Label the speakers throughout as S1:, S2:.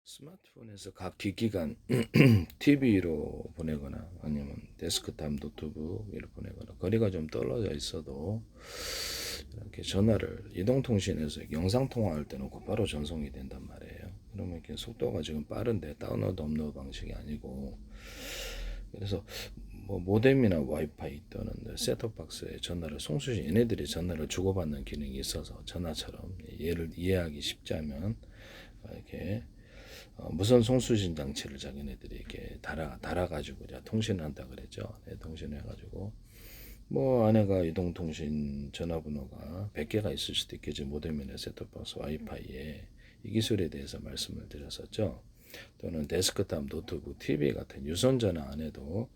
S1: 스마트폰에서 각 기기간 TV로 보내거나 아니면 데스크탑 노트북으로 보내거나 거리가 좀 떨어져 있어도 이렇게 전화를 이동통신에서 영상통화할 때는 곧바로 전송이 된단 말이에요. 그러면 이렇게 속도가 지금 빠른데 다운로드 업로드 방식이 아니고, 그래서 뭐 모뎀이나 와이파이 또는 셋톱박스에 전화를 송수신, 얘네들이 전화를 주고받는 기능이 있어서 전화처럼 얘를 이해하기 쉽자면 이렇게 무선 송수신 장치를 자기네들이 이렇게 달아가지고 통신을 한다 그랬죠. 네, 통신을 해가지고 뭐 아내가 이동통신 전화번호가 100개가 있을 수도 있겠지. 모뎀이나 셋톱박스 와이파이에 이 기술에 대해서 말씀을 드렸었죠. 또는 데스크탑 노트북 TV 같은 유선 전화 안에도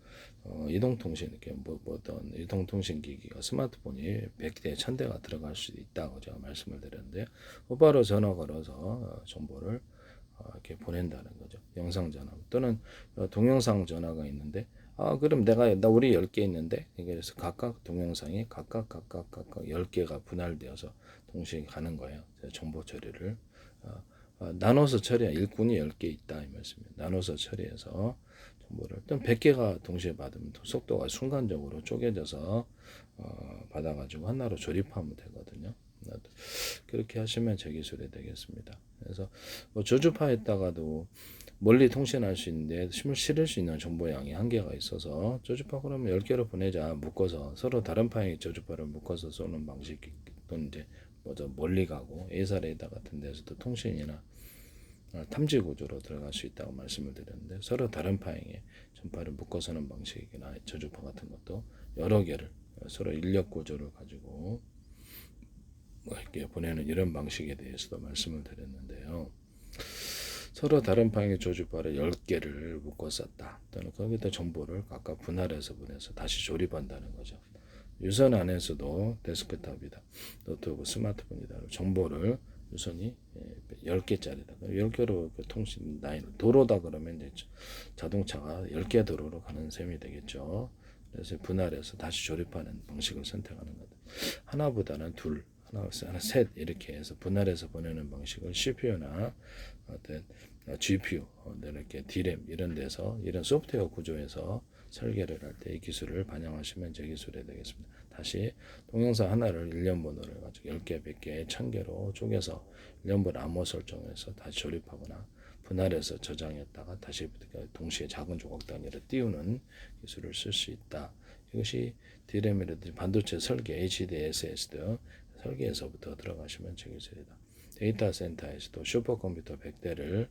S1: 이동통신 이렇게 어떤 이동통신 기기가 스마트폰이 100대 1000대가 들어갈 수도 있다고 제가 말씀을 드렸는데, 곧바로 전화 걸어서 정보를 이렇게 보낸다는 거죠. 영상 전화 또는 동영상 전화가 있는데, 그럼 나 우리 10개 있는데, 그래서 각각 동영상이 각각 10개가 분할되어서 동시에 가는 거예요. 정보 처리를 나눠서 처리한 일꾼이 10개 있다 이 말씀이에요. 나눠서 처리해서 정보를 또 100개가 동시에 받으면 속도가 순간적으로 쪼개져서 받아가지고 하나로 조립하면 되거든요. 그렇게 하시면 제 기술이 되겠습니다. 그래서 뭐 저주파에다가도 멀리 통신할 수 있는데 힘을 실을 수 있는 정보량이 한계가 있어서, 저주파 그러면 10개로 보내자 묶어서 서로 다른 파형의 저주파를 묶어서 쏘는 방식이 또 이제 뭐죠, 멀리 가고 에사 레이더 같은 데서도 통신이나 탐지 구조로 들어갈 수 있다고 말씀을 드렸는데, 서로 다른 파형의 전파를 묶어서는 방식이나 저주파 같은 것도 여러 개를 서로 인력 구조를 가지고 이렇게 보내는 이런 방식에 대해서도 말씀을 드렸는데요. 서로 다른 방향의 조주파를 10개를 묶어 썼다. 또는 거기다 정보를 각각 분할해서 보내서 다시 조립한다는 거죠. 유선 안에서도 데스크탑이다, 노트북, 스마트폰이다, 정보를 유선이 10개짜리다. 10개로 통신 라인을, 도로다 그러면 이제 자동차가 10개 도로로 가는 셈이 되겠죠. 그래서 분할해서 다시 조립하는 방식을 선택하는 거다. 하나보다는 둘, 하나, 셋 이렇게 해서 분할해서 보내는 방식을 CPU나 어떤 GPU, 이렇게 D램 이런 데서 이런 소프트웨어 구조에서 설계를 할 때 이 기술을 반영하시면 제 기술이 되겠습니다. 다시 동영상 하나를 일련 번호를 가지고 10개, 100개, 1000개로 쪼개서 일련 번호 암호 설정해서 다시 조립하거나 분할해서 저장했다가 다시 동시에 작은 조각 단위로 띄우는 기술을 쓸 수 있다. 이것이 D램이라든지 반도체 설계, HDSS도 설계에서부터 들어가시면 제 기술이다. 데이터 센터에서도 슈퍼컴퓨터 100대를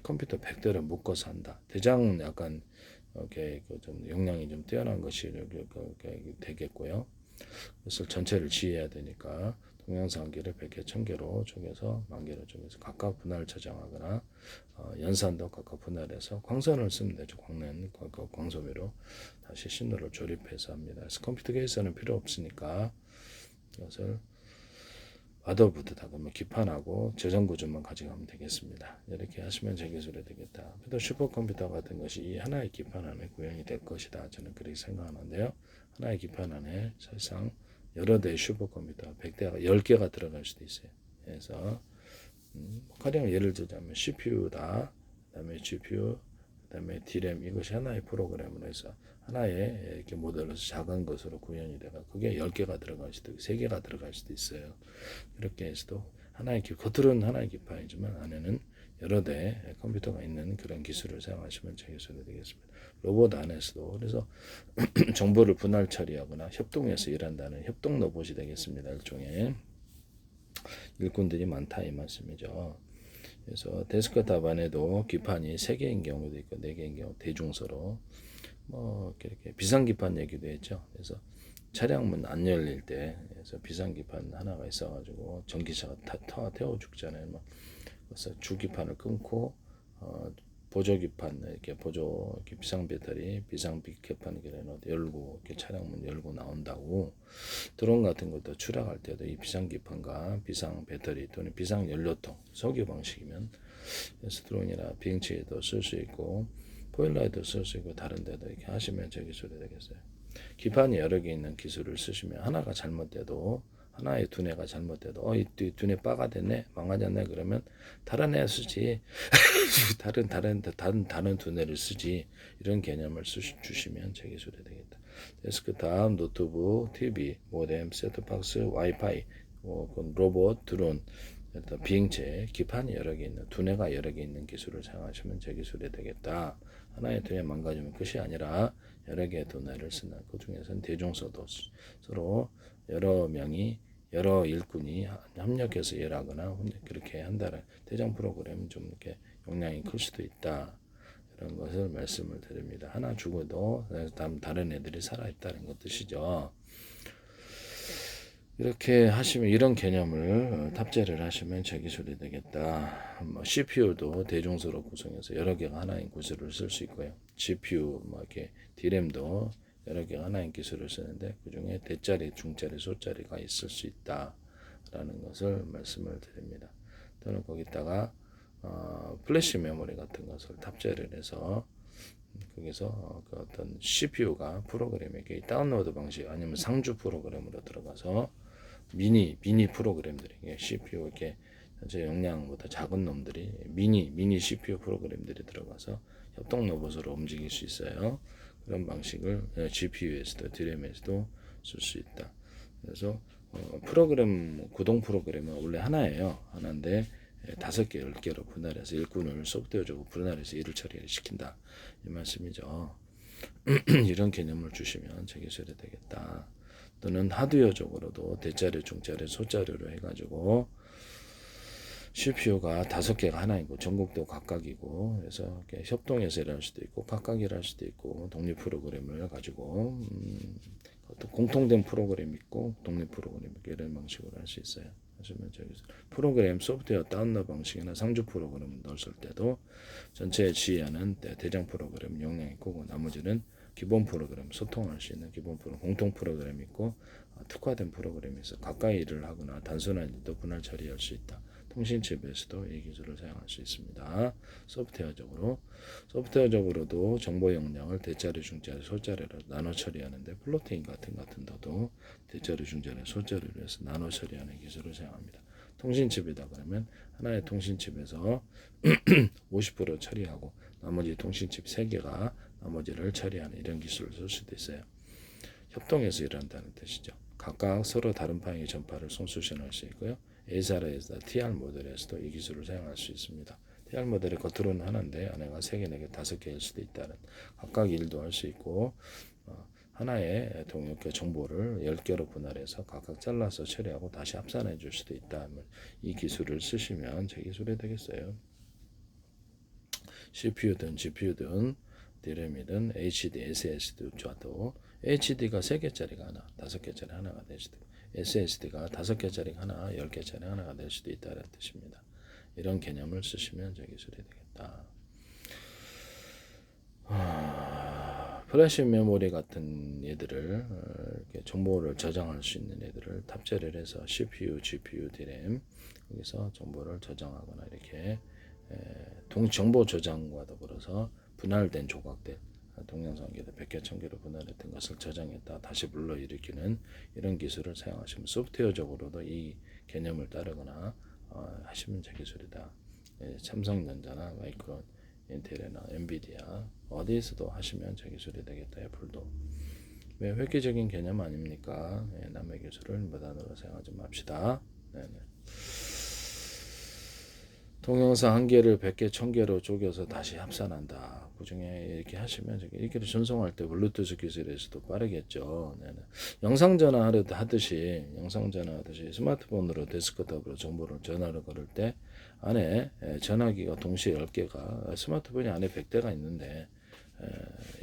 S1: 컴퓨터 100대를 묶어서 한다. 대장은 약간 이렇게 좀 용량이 좀 뛰어난 것이 되겠고요. 그래서 전체를 지휘해야 되니까 동영상기를 100개, 1000개로 쪼개서 10,000개로 쪼개서 각각 분할 저장하거나 연산도 각각 분할해서 광선을 쓰면 되죠. 광소미로 다시 신호를 조립해서 합니다. 그래서 컴퓨터 케이스는 필요 없으니까 이것을 아더보드다 그러면 기판하고 저장 구조만 가져가면 되겠습니다. 이렇게 하시면 제 기술이 되겠다. 또 슈퍼컴퓨터 같은 것이 이 하나의 기판 안에 구현이 될 것이다. 저는 그렇게 생각하는데요. 하나의 기판 안에 사실상 여러 대의 슈퍼컴퓨터 100대가 10개가 들어갈 수도 있어요. 그래서 가령 예를 들자면 CPU다, 그다음에 GPU, 그다음에 D램, 이것이 하나의 프로그램으로 해서 하나의 이렇게 모델로서 작은 것으로 구현이 되가 그게 10개가 들어갈 수도 있고 3개가 들어갈 수도 있어요. 이렇게 해서도 하나의 겉으로는 하나의 기판이지만 안에는 여러 대 컴퓨터가 있는 그런 기술을 사용하시면 제 기술이 되겠습니다. 로봇 안에서도 그래서 정보를 분할 처리하거나 협동해서 일한다는 협동 로봇이 되겠습니다. 일종의 일꾼들이 많다 이 말씀이죠. 그래서 데스크탑 안에도 기판이 3개인 경우도 있고 4개인 경우 대중서로 뭐 이렇게 비상기판 얘기도 했죠. 그래서 차량문 안 열릴 때 그래서 비상기판 하나가 있어가지고 전기차가 태워 죽잖아요. 뭐 그래서 주기판을 끊고 보조기판 이렇게 이렇게 비상 배터리 비상 기판 열고 이렇게 차량문 열고 나온다고. 드론 같은 것도 추락할 때도 이 비상기판과 비상 배터리 또는 비상 연료통 석유 방식이면, 그래서 드론이나 비행체에도 쓸 수 있고 보일러에도 쓸 수 있고 다른 데도 이렇게 하시면 제 기술이 되겠어요. 기판이 여러 개 있는 기술을 쓰시면 하나가 잘못돼도 하나의 두뇌가 잘못돼도 이 두뇌 빠가 됐네, 망가졌네 그러면 다른 애 쓰지. 다른 두뇌를 쓰지. 이런 개념을 주시면 제 기술이 되겠다. 데스크탑, 노트북, TV, 모뎀, 셋톱박스, 와이파이, 로봇, 드론, 비행체, 기판이 여러 개 있는, 두뇌가 여러 개 있는 기술을 사용하시면 제 기술이 되겠다. 하나의 두뇌 망가지면 끝이 아니라 여러 개의 두뇌를 쓰는, 그 중에서는 대중서도 서로 여러 일꾼이 협력해서 일하거나 그렇게 한다는 대장 프로그램은 좀 이렇게 용량이 클 수도 있다. 이런 것을 말씀을 드립니다. 하나 죽어도 다른 애들이 살아있다는 것 뜻이죠. 이렇게 하시면 이런 개념을 탑재를 하시면 제 기술이 되겠다. CPU도 대중소로 구성해서 여러 개가 하나인 기술을 쓸 수 있고요. GPU 이렇게 D램도 여러 개가 하나인 기술을 쓰는데 그 중에 대자리, 중자리, 소자리가 있을 수 있다라는 것을 말씀을 드립니다. 또는 거기다가 플래시 메모리 같은 것을 탑재를 해서 거기서 그 어떤 CPU가 프로그램에게 다운로드 방식 아니면 상주 프로그램으로 들어가서 미니 프로그램들이 CPU 이렇게 전체 용량보다 작은 놈들이 미니 CPU 프로그램들이 들어가서 협동 로봇으로 움직일 수 있어요. 그런 방식을 GPU에서도 DRAM에서도 쓸 수 있다. 그래서 프로그램 구동 프로그램은 원래 하나예요. 하나인데 5개, 10개로 분할해서 일꾼을 소프트웨어적으로 분할해서 일을 처리를 시킨다. 이 말씀이죠. 이런 개념을 주시면 제 기술이 되겠다. 또는 하드웨어적으로도 대자리, 중자리, 소자리로 해가지고 CPU가 5개가 하나이고 전국도 각각이고 그래서 협동해서 일할 수도 있고 각각 일할 수도 있고 독립 프로그램을 가지고 또 공통된 프로그램이 있고 독립 프로그램이 있고 이런 방식으로 할 수 있어요. 하시면 저기서 프로그램 소프트웨어 다운로드 방식이나 상주 프로그램을 넣었을 때도 전체에 지휘하는 대장 프로그램 용량이 있고 나머지는 기본 프로그램 소통할 수 있는 기본 프로그램 공통 프로그램이 있고 특화된 프로그램이 있어 가까이 일을 하거나 단순한 일도 분할 처리할 수 있다. 통신칩에서도 이 기술을 사용할 수 있습니다. 소프트웨어적으로도 정보 용량을 대자리, 중자리, 소자리로 나눠 처리하는데 플로팅 같은 것도 대자리, 중자리, 소자리로 해서 나눠 처리하는 기술을 사용합니다. 통신칩이다 그러면 하나의 통신칩에서 50% 처리하고 나머지 통신칩 3개가 나머지를 처리하는 이런 기술을 쓸 수도 있어요. 협동해서 일한다는 뜻이죠. 각각 서로 다른 방향의 전파를 송수신할 수 있고요. A사라에서 TR 모델에서도 이 기술을 사용할 수 있습니다. TR 모델의 겉으로는 하나인데 안에가 3개, 4개, 5개일 수도 있다는 각각 일도 할 수 있고 하나의 동역의 정보를 10개로 분할해서 각각 잘라서 처리하고 다시 합산해 줄 수도 있다. 이 기술을 쓰시면 제 기술이 되겠어요. CPU든 GPU든 DRAM이든 HD, SSD 좋아도 HD가 3개짜리가 하나, 5개짜리 하나가 될 수도 있고 SSD가 5개짜리 하나, 10개짜리 하나가 될 수도 있다는 뜻입니다. 이런 개념을 쓰시면 제 기술이 되겠다. 플래시 메모리 같은 얘들을 이렇게 정보를 저장할 수 있는 애들을 탑재를 해서 CPU, GPU, DRAM 여기서 정보를 저장하거나 이렇게 정보 저장과 더불어서 분할된 조각들 동영상기를 100개, 1000개로 분할했던 것을 저장했다 다시 불러일으키는 이런 기술을 사용하시면 소프트웨어적으로도 이 개념을 따르거나 하시면 제 기술이다. 삼성전자나 마이크론, 인텔이나 엔비디아 어디에서도 하시면 제 기술이 되겠다. 애플도 왜 획기적인 개념 아닙니까? 남의 기술을 무단으로 사용하지 맙시다. 네네. 동영상 한 개를 100개, 1000개로 쪼개서 다시 합산한다. 그 중에 이렇게 하시면 이렇게 전송할 때 블루투스 기술에서도 빠르겠죠. 네네. 영상전화 하듯이 스마트폰으로 데스크톱으로 정보를 전화를 걸을 때 안에 전화기가 동시에 10개가 스마트폰이 안에 100대가 있는데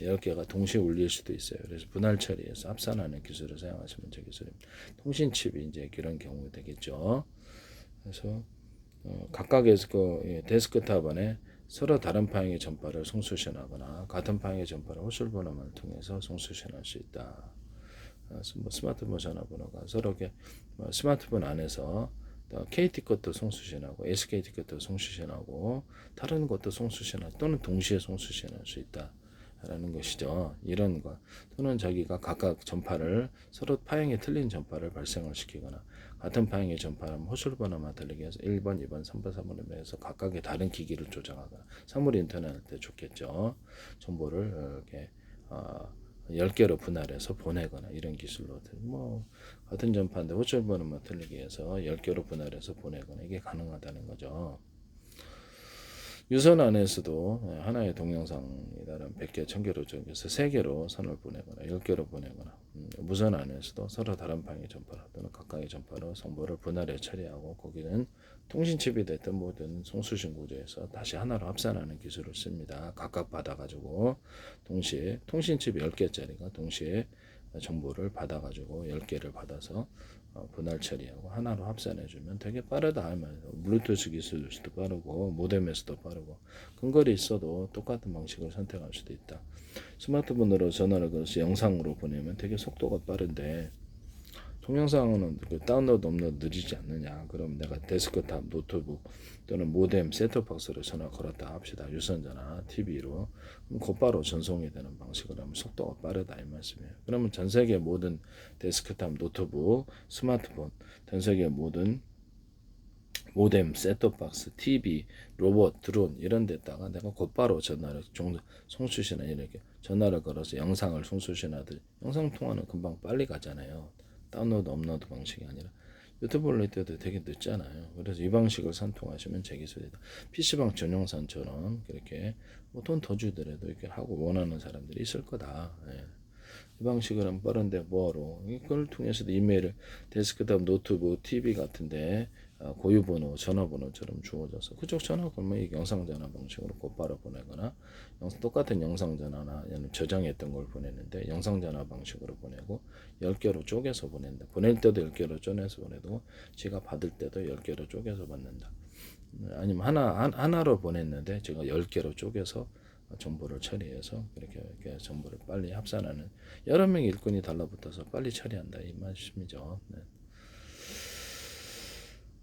S1: 10개가 동시에 울릴 수도 있어요. 그래서 분할 처리해서 합산하는 기술을 사용하시면 제 기술입니다. 통신칩이 이제 그런 경우 되겠죠. 그래서 각각의 데스크탑 안에 서로 다른 방향의 전파를 송수신하거나 같은 방향의 전파를 호출번호를 통해서 송수신할 수 있다. 스마트폰 전화번호가 서로 이렇게 스마트폰 안에서 KT 것도 송수신하고 SKT 것도 송수신하고 다른 것도 송수신하고 또는 동시에 송수신할 수 있다. 라는 것이죠. 이런 거 또는 자기가 각각 전파를 서로 파형이 틀린 전파를 발생을 시키거나 같은 파형의 전파라면 호출번호만 들리게 해서 1번, 2번, 3번, 4번을 해서 각각의 다른 기기를 조작하거나 사물 인터넷 할 때 좋겠죠. 정보를 이렇게 10개로 분할해서 보내거나 이런 기술로 뭐 같은 전파인데 호출번호만 틀리게 해서 10개로 분할해서 보내거나 이게 가능하다는 거죠. 유선 안에서도 하나의 동영상이라는 100개, 1000개로 쪼개서 3개로 선을 보내거나 10개로 보내거나 무선 안에서도 서로 다른 방의 전파로 또는 각각의 전파로 정보를 분할해 처리하고 거기는 통신칩이 됐든 뭐든 송수신 구조에서 다시 하나로 합산하는 기술을 씁니다. 각각 받아가지고 동시에 통신칩 10개짜리가 동시에 정보를 받아가지고 10개를 받아서 분할 처리하고 하나로 합산해주면 되게 빠르다 하면 블루투스 기술도 빠르고 모뎀에서도 빠르고 근거리 있어도 똑같은 방식을 선택할 수도 있다. 스마트폰으로 전화를 걸어서 영상으로 보내면 되게 속도가 빠른데 동영상은 그 다운로드 업로드 느리지 않느냐. 그럼 내가 데스크탑 노트북 또는 모뎀 셋톱박스로 전화 걸었다 합시다. 유선전화 TV로 그럼 곧바로 전송이 되는 방식으로 하면 속도가 빠르다 이 말씀이에요. 그러면 전 세계 모든 데스크탑 노트북 스마트폰 전 세계 모든 모뎀, 셋톱박스, TV, 로봇, 드론 이런 데다가 내가 곧바로 전화를 송수신이나 이렇게 전화를 걸어서 영상을 송수신하듯 영상 통화는 금방 빨리 가잖아요. 다운로드 업로드 방식이 아니라 유튜브 올릴 때도 되게 늦잖아요. 그래서 이 방식을 선통하시면 제 기술이다. PC방 전용선처럼 그렇게 뭐 돈 더 주더라도 이렇게 하고 원하는 사람들이 있을 거다. 예. 이 방식을 하면 빠른데 뭐하러 이걸 통해서도 이메일을 데스크탑 노트북 TV 같은데 고유번호 전화번호처럼 주어져서 그쪽 전화 걸면 이 영상전화 방식으로 곧바로 보내거나 똑같은 영상전화나 아니면 저장했던 걸 보내는데 영상전화 방식으로 보내고 10개로 쪼개서 보낸다. 보낼 때도 10개로 쪼개서 보내고 제가 받을 때도 10개로 쪼개서 받는다. 아니면 하나로 보냈는데 제가 10개로 쪼개서 정보를 처리해서 이렇게 정보를 빨리 합산하는 여러 명의 일꾼이 달라붙어서 빨리 처리한다 이 말씀이죠. 네.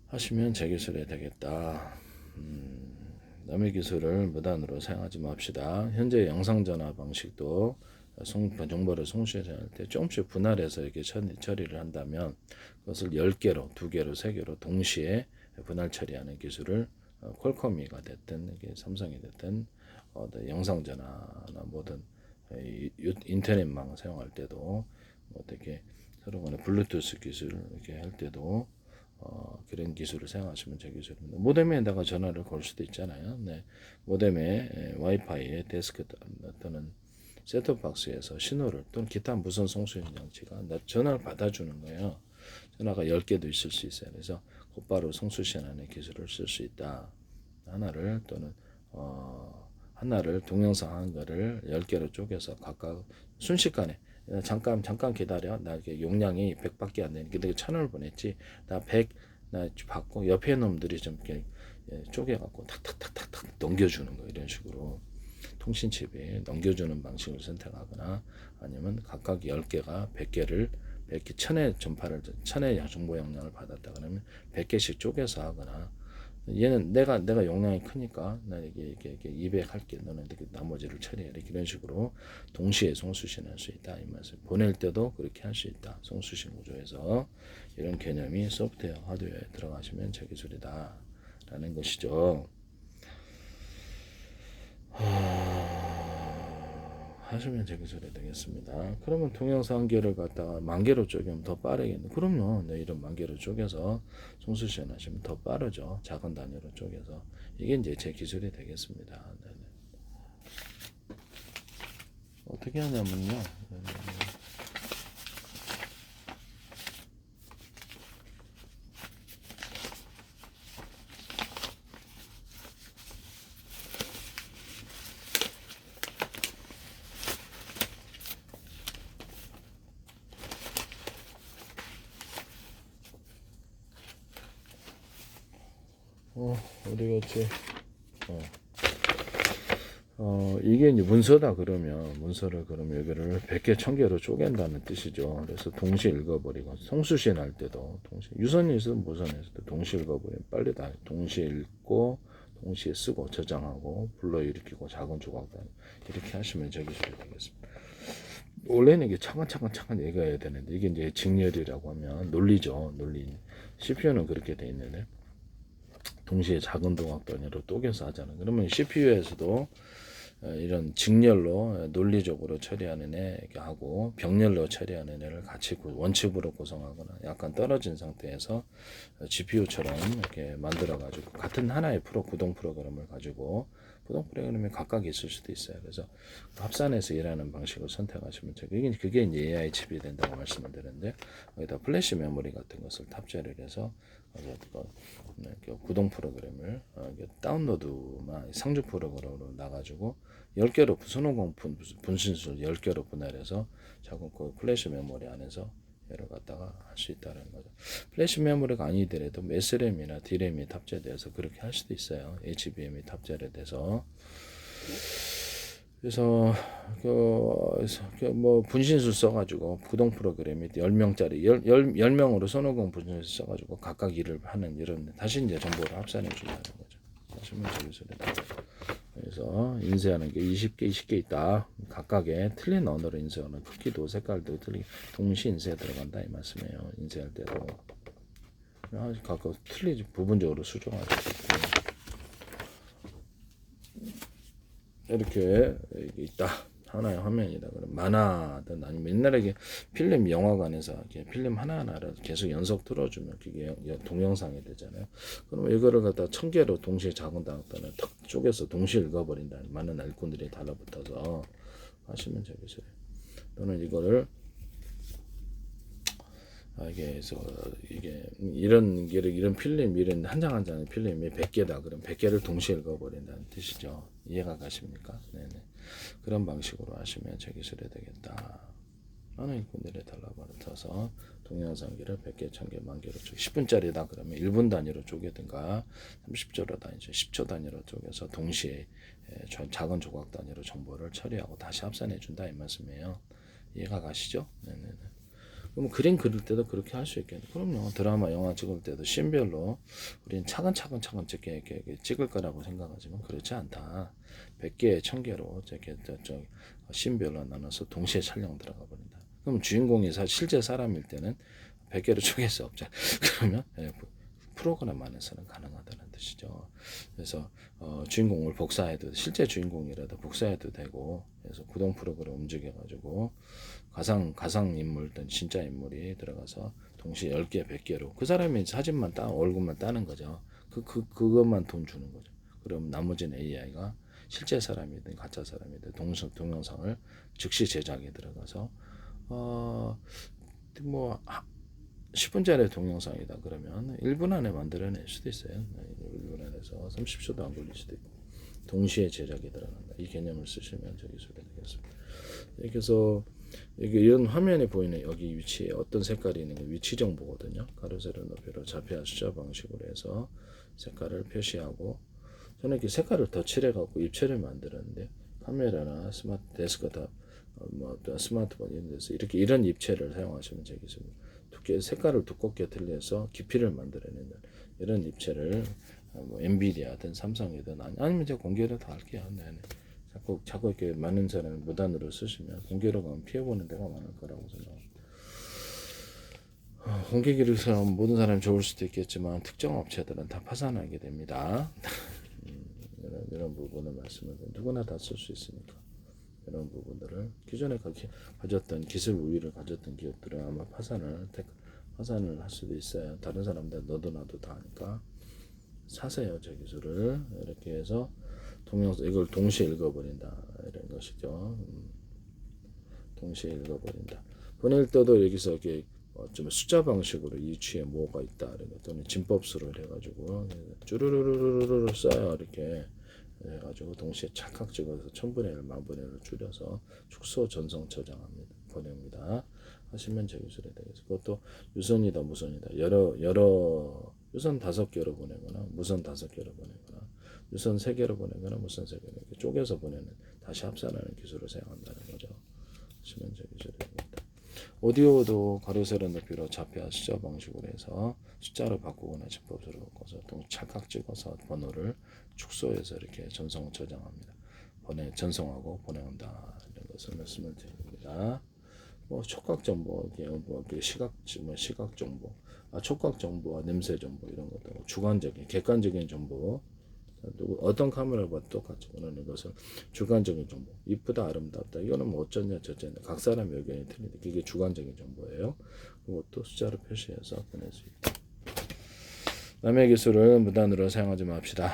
S1: 하시면 제 기술이 되겠다. 남의 기술을 무단으로 사용하지 맙시다. 현재 영상전화 방식도 정보를 송수할 때 조금씩 분할해서 이렇게 처리를 한다면 그것을 10개로, 2개로, 3개로 동시에 분할 처리하는 기술을 퀄컴이가 됐든 삼성이 됐든 영상전화나 뭐든 인터넷망 사용할 때도 어떻게 서로 간에 블루투스 기술 이렇게 할 때도 그런 기술을 사용하시면 제 기술입니다. 모뎀에다가 전화를 걸 수도 있잖아요. 네. 모뎀에 와이파이에 데스크탑 또는 셋톱박스에서 신호를 또는 기타 무선 송수인 장치가 전화를 받아주는 거예요. 전화가 10개도 있을 수 있어요. 그래서 곧바로 송수신하는 기술을 쓸 수 있다. 하나를 또는 하나를 동영상 한 거를 10개로 쪼개서 각각 순식간에 잠깐 기다려. 나 이게 용량이 100밖에 안 되니까 내가 1000원을 보냈지. 나 100 나 받고 옆에 놈들이 좀 이렇게 쪼개갖고 탁탁탁탁탁 넘겨주는 거 이런 식으로 통신칩에 넘겨주는 방식을 선택하거나 아니면 각각 10개가 100개를 100개 1000의 전파를 1000의 정보 용량을 받았다 그러면 100개씩 쪼개서 하거나 얘는 내가 용량이 크니까 나 이게 200 할게 너는 나머지를 처리해 이런 식으로 동시에 송수신할 수 있다 이 말씀. 보낼 때도 그렇게 할 수 있다. 송수신 구조에서 이런 개념이 소프트웨어 하드웨어에 들어가시면 제 기술이다 라는 것이죠. 하시면 제 기술이 되겠습니다. 그러면 동영상 1개를 갖다가 10,000개로 쪼개면 더 빠르겠네. 그럼요. 네, 이런 10,000개로 쪼개서 송수신 하시면 더 빠르죠. 작은 단위로 쪼개서. 이게 이제 제 기술이 되겠습니다. 네네. 어떻게 하냐면요. 어디 갔지? 이게 이제 문서다 그러면 문서를 그러면 여기를 100개 1000개로 쪼갠다는 뜻이죠. 그래서 동시에 읽어버리고 송수신 할 때도 동시에 유선에서도 무선에서도 동시에 읽어버리면 빨리 다 동시에 읽고 동시에 쓰고 저장하고 불러일으키고 작은 조각 단위 이렇게 하시면 적으셔야 되겠습니다. 원래는 이게 차근차근 읽어야 되는데 이게 이제 직렬이라고 하면 논리죠. 논리. CPU는 그렇게 돼 있는데 동시에 작은 동작 단위로 쪼개서 하잖아요. 그러면 CPU에서도 이런 직렬로 논리적으로 처리하는 애 하고 병렬로 처리하는 애를 같이 원칩으로 구성하거나 약간 떨어진 상태에서 GPU처럼 이렇게 만들어 가지고 같은 하나의 구동 프로그램을 가지고 구동 프로그램이 각각 있을 수도 있어요. 그래서 합산해서 일하는 방식을 선택하시면 그게 이제 AI 칩이 된다고 말씀을 드렸는데 여기다 플래시 메모리 같은 것을 탑재를 해서 구동 프로그램을 다운로드만 상주 프로그램으로 나가지고 10개로 손오공 분신술 10개로 분할해서 자꾸 그 플래시 메모리 안에서 얘를 갖다가 할 수 있다는 거죠. 플래시 메모리가 아니더라도 SRAM이나 DRAM이 탑재돼서 그렇게 할 수도 있어요. HBM이 탑재를 돼서. 그래서 뭐 분신술 써가지고 구동 프로그램이 10명짜리 10명으로 손오공 분신술 써가지고 각각 일을 하는 이런 다시 이제 정보를 합산해 준다는 거죠. 하시면 저기서다. 그래서 인쇄하는 게 20개 있다. 각각의 틀린 언어로 인쇄하는 크기도 색깔도 틀리게 동시 인쇄 들어간다 이 말씀이에요. 인쇄할 때도 각각 틀리지 부분적으로 수정할 수 있고 이렇게 있다. 하나의 화면이다. 그럼 만화든 아니면 옛날에 필름 영화관에서 이렇게 필름 하나하나를 계속 연속 틀어주면 그게 동영상이 되잖아요. 그러면 이거를 갖다 1000개로 동시에 작은 단어를 탁 쪼개서 동시에 읽어버린다. 많은 일꾼들이 달라붙어서 하시면 되겠어요. 또는 이거를 이게 이런 필름 이런 한 장 한 장의 필름이 100개다. 그럼 100개를 동시에 읽어버린다는 뜻이죠. 이해가 가십니까? 네네. 그런 방식으로 하시면 기술이 되겠다. 많은 일꾼들이 달라붙어서 동영상기를 100개, 1000개, 만개로 10분짜리다 그러면 1분 단위로 쪼개든가 30초로 단위죠. 10초 단위로 쪼개서 동시에 작은 조각 단위로 정보를 처리하고 다시 합산해 준다 이 말씀이에요. 이해가 가시죠? 네네네. 그럼 그림 그릴 때도 그렇게 할 수 있겠네. 그럼요. 드라마, 영화 찍을 때도 씬별로 우리는 차근차근 이렇게 찍을 거라고 생각하지만 그렇지 않다. 100개, 1000개로 씬별로 나눠서 동시에 촬영 들어가 버린다. 그럼 주인공이 실제 사람일 때는 100개로 쪼갤 수 없죠. 그러면 프로그램 안에서는 가능하다는 뜻이죠. 그래서 주인공을 복사해도 실제 주인공이라도 복사해도 되고 그래서 구동 프로그램 움직여가지고 가상 인물든 진짜 인물이 들어가서 동시에 10개, 100개로 그 사람이 사진만 얼굴만 따는 거죠. 그것만 돈 주는 거죠. 그럼 나머지는 AI가 실제 사람이든 가짜 사람이든 동영상을 즉시 제작에 들어가서 뭐 10분짜리 동영상이다 그러면 1분 안에 만들어낼 수도 있어요. 1분 안에서 30초도 안 걸릴 수도 있고 동시에 제작이 들어간다. 이 개념을 쓰시면 기술이 되겠습니다. 그래서 이런 화면에 보이는 여기 위치에 어떤 색깔이 있는 게 위치 정보거든요. 가로 세로 높이로 좌표 숫자 방식으로 해서 색깔을 표시하고 저는 이렇게 색깔을 더 칠해갖고 입체를 만들었는데 카메라나 데스크탑 스마트폰 이런 데서 이런 입체를 사용하시면 되겠습니다. 색깔을 두껍게 틀려서 깊이를 만들어내는 이런 입체를 엔비디아든 삼성이든 아니면 제가 공개로 다 할게요. 네네. 자꾸 이렇게 많은 사람을 무단으로 쓰시면 공개로 가면 피해보는 데가 많을 거라고 생각합니다. 공개 기록에서 모든 사람이 좋을 수도 있겠지만 특정 업체들은 다 파산하게 됩니다. 이런 부분을 말씀을 누구나 다 쓸 수 있으니까 이런 부분들을 기존에 가졌던 기술 우위를 가졌던 기업들은 아마 파산을 할 수도 있어요. 다른 사람들 너도 나도 다 하니까 사세요. 저 기술을 이렇게 해서 이걸 동시에 읽어버린다 이런 것이죠. 동시에 읽어버린다. 보낼 때도 여기서 이렇게 좀 숫자 방식으로 이 위치에 뭐가 있다 또는 진법수를 해가지고 쭈르르르르르 써요. 이렇게 해가지고 동시에 착각 찍어서 1000분의 1, 10,000분의 1을 줄여서 축소 전송 저장합니다. 보냅니다. 하시면 기술이 되겠죠. 그것도 유선이다 무선이다 여러 유선 5개로 보내거나 무선 5개로 보내거나 유선 3개로 보내거나 무선 3개로 이렇게 쪼개서 보내는 다시 합산하는 기술을 사용한다는 거죠. 하시면 기술이 됩니다. 오디오도 가로 세로 높이로 좌표 숫자 방식으로 해서 숫자로 바꾸거나 지법으로 바꿔서 또 찰칵 찍어서 번호를 축소해서 이렇게 저장합니다. 전송하고 보내온다 이런 것을 말씀을 드립니다. 뭐 촉각 정보, 시각 정보, 촉각 정보와 냄새 정보 이런 것도 주관적인, 객관적인 정보. 어떤 카메라를 봐도 똑같이 보는 것은 주관적인 정보. 이쁘다, 아름답다. 이거는 뭐 어쩌냐, 저쩌냐. 각 사람의 의견이 틀린데 그게 주관적인 정보예요. 그것도 숫자로 표시해서 보낼 수 있다. 남의 기술을 무단으로 사용하지 맙시다.